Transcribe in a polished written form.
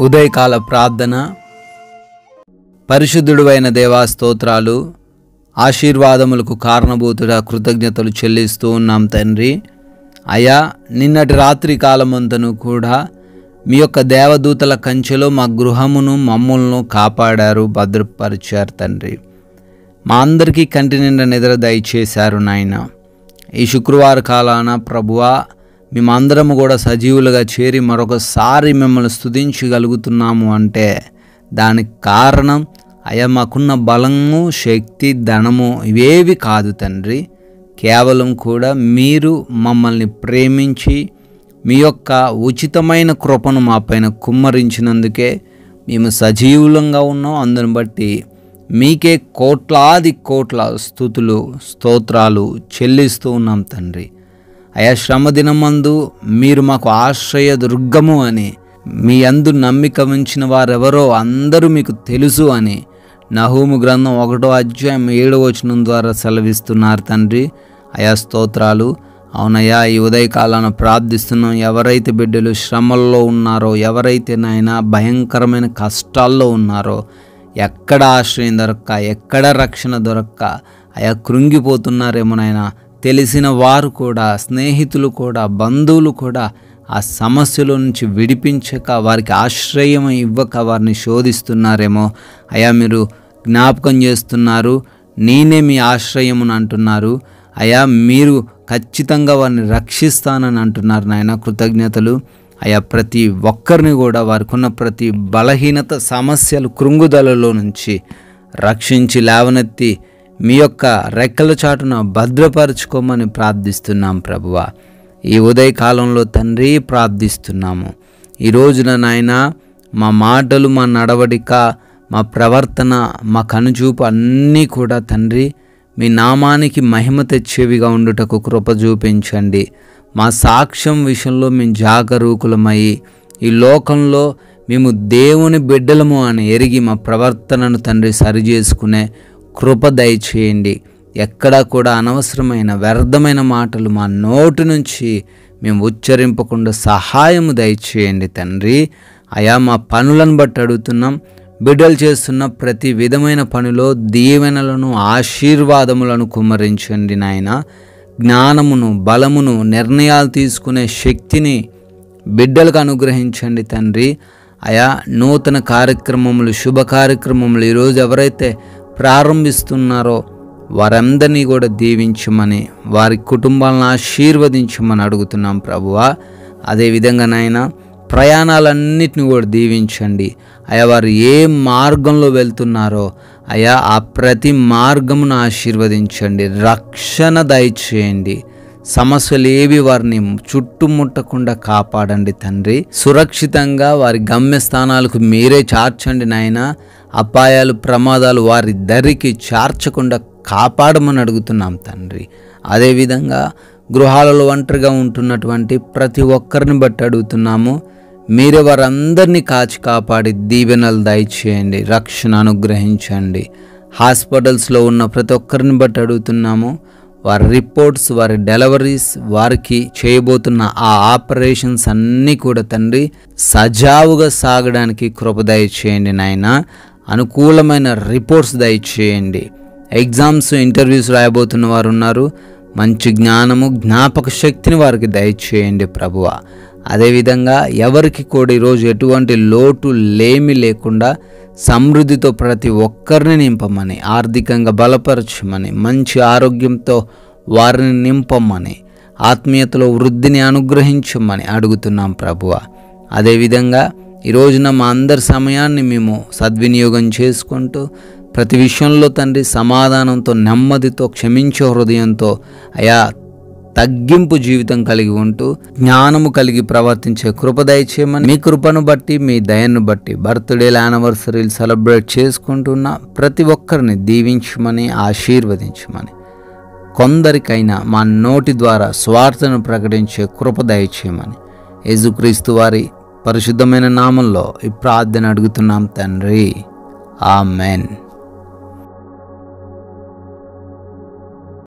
ఉదయకాల ప్రార్థన. పరిశుద్ధుడైన దేవా స్తోత్రాలు, ఆశీర్వాదములకు కారణభూతుడా కృతజ్ఞతలు చెల్లిస్తూ ఉన్నాం తండ్రి. అయా, నిన్నటి రాత్రి కాలమంతను కూడా మీ యొక్క దేవదూతల కంచెలో మా గృహమును మమ్ములను కాపాడారు, భద్రపరిచారు తండ్రి. మా అందరికీ కంటి నిండా నిద్ర దయచేశారు నాయన. ఈ శుక్రవార కాలాన ప్రభువా, మేమందరము కూడా సజీవులుగా చేరి మరొకసారి మిమ్మల్ని స్తుతించగలుగుతున్నాము అంటే దానికి కారణం అయ్యా మాకున్న బలము, శక్తి, ధనము ఇవేవి కాదు తండ్రి. కేవలం కూడా మీరు మమ్మల్ని ప్రేమించి మీ యొక్క ఉచితమైన కృపను మా పైన కుమ్మరించినందుకే మేము సజీవులంగా ఉన్నాం. అందుని బట్టి మీకే కోట్లాది కోట్ల స్తుతులు, స్తోత్రాలు చెల్లిస్తూ ఉన్నాం తండ్రి. అయా, శ్రమ దినమందు మీరు మాకు ఆశ్రయ దుర్గము అని, మీ అందు నమ్మిక ఉంచిన వారెవరో అందరూ మీకు తెలుసు అని నహూము గ్రంథం 1:7 ద్వారా సెలవిస్తున్నారు తండ్రి. అయా స్తోత్రాలు. అవునయ్యా, ఈ ఉదయకాలాన ప్రార్థిస్తున్నాం. ఎవరైతే బిడ్డలు శ్రమల్లో ఉన్నారో, ఎవరైతే నాయన భయంకరమైన కష్టాల్లో ఉన్నారో, ఎక్కడ ఆశ్రయం దొరక్క, ఎక్కడ రక్షణ దొరక్క అయా కృంగిపోతున్నారేమో నాయన, తెలిసిన వారు కూడా, స్నేహితులు కూడా, బంధువులు కూడా ఆ సమస్యల నుంచి విడిపించక, వారికి ఆశ్రయం ఇవ్వక వారిని శోధిస్తున్నారేమో. అయా, మీరు జ్ఞాపకం చేస్తున్నారు, నేనే మీ ఆశ్రయమును అంటున్నారు. అయా, మీరు ఖచ్చితంగా వారిని రక్షిస్తానని అంటున్నారు నాయన. కృతజ్ఞతలు. అయా, ప్రతి ఒక్కరిని కూడా వారికి ఉన్న ప్రతి బలహీనత, సమస్యలు, కృంగుదలలో నుంచి రక్షించి లేవనెత్తి మీ యొక్క రెక్కల చాటున భద్రపరచుకోమని ప్రార్థిస్తున్నాం ప్రభువా. ఈ ఉదయకాలంలో తండ్రి ప్రార్థిస్తున్నాము. ఈ రోజున నాయన మా మాటలు, మా నడవడిక, మా ప్రవర్తన, మా కనుచూపు అన్నీ కూడా తండ్రి మీ నామానికి మహిమ తెచ్చేవిగా ఉండుటకు కృప చూపించండి. మా సాక్ష్యం విషయంలో మేము జాగరూకులమై ఈ లోకంలో మేము దేవుని బిడ్డలము అని ఎరిగి మా ప్రవర్తనను తండ్రి సరిచేసుకునే కృప దయచేయండి. ఎక్కడా కూడా అనవసరమైన వ్యర్థమైన మాటలు మా నోటి నుంచి మేము ఉచ్చరింపకుండా సహాయము దయచేయండి తండ్రి. అయా, మా పనులను బట్టి అడుగుతున్నాం. బిడ్డలు చేస్తున్న ప్రతి విధమైన పనిలో దీవెనలను, ఆశీర్వాదములను కుమ్మరించండి నాయన. జ్ఞానమును, బలమును, నిర్ణయాలు తీసుకునే శక్తిని బిడ్డలకు అనుగ్రహించండి తండ్రి. అయా, నూతన కార్యక్రమములు, శుభ కార్యక్రమములు ఈరోజు ఎవరైతే ప్రారంభిస్తున్నారో వారందరినీ కూడా దీవించమని, వారి కుటుంబాలను ఆశీర్వదించమని అడుగుతున్నాం ప్రభువా. అదేవిధంగా నాయన ప్రయాణాలన్నిటిని కూడా దీవించండి. అయా, వారు ఏ మార్గంలో వెళ్తున్నారో అయా ఆ ప్రతి మార్గమును ఆశీర్వదించండి, రక్షణ దయచేయండి. సమస్యలు ఏవి వారిని చుట్టుముట్టకుండా కాపాడండి తండ్రి. సురక్షితంగా వారి గమ్యస్థానాలకు మీరే చేర్చండి నాయన. అపాయాలు, ప్రమాదాలు వారి దరికి చేర్చకుండా కాపాడమని అడుగుతున్నాం తండ్రి. అదేవిధంగా గృహాలలో ఒంటరిగా ఉంటున్నటువంటి ప్రతి ఒక్కరిని బట్టి అడుగుతున్నాము. మీరే వారందరినీ కాచి కాపాడి దీవెనలు దయచేయండి, రక్షణ అనుగ్రహించండి. హాస్పిటల్స్లో ఉన్న ప్రతి ఒక్కరిని బట్టి అడుగుతున్నాము. వారి రిపోర్ట్స్, వారి డెలివరీస్, వారికి చేయబోతున్న ఆ ఆపరేషన్స్ అన్నీ కూడా తండ్రి సజావుగా సాగడానికి కృప దయచేయండి నాయన. అనుకూలమైన రిపోర్ట్స్ దయచేయండి. ఎగ్జామ్స్, ఇంటర్వ్యూస్ రాయబోతున్న వారు ఉన్నారు. మంచి జ్ఞానము, జ్ఞాపక శక్తిని వారికి దయచేయండి ప్రభువా. అదేవిధంగా ఎవరికి కూడా ఈరోజు ఎటువంటి లోటు లేమి లేకుండా సమృద్ధితో ప్రతి ఒక్కరిని నింపమని, ఆర్థికంగా బలపరచమని, మంచి ఆరోగ్యంతో వారిని నింపమని, ఆత్మీయతలో వృద్ధిని అనుగ్రహించమని అడుగుతున్నాం ప్రభువా. అదేవిధంగా ఈ రోజున మా అందరి సమయాన్ని మేము సద్వినియోగం చేసుకుంటూ ప్రతి విషయంలో తండ్రి సమాధానంతో, నెమ్మదితో, క్షమించే హృదయంతో అయా తగ్గింపు జీవితం కలిగి ఉంటూ జ్ఞానము కలిగి ప్రవర్తించే కృప దయచేయమని, మీ కృపను బట్టి, మీ దయను బట్టి బర్త్డేలు, యానివర్సరీలు సెలబ్రేట్ చేసుకుంటున్న ప్రతి ఒక్కరిని దీవించమని, ఆశీర్వదించమని, కొందరికైనా మా నోటి ద్వారా స్వార్థను ప్రకటించే కృప దయచేయమని యేసుక్రీస్తు వారి పరిశుద్ధమైన నామంలో ఈ ప్రార్థన అడుగుతున్నాం తండ్రి. ఆమెన్.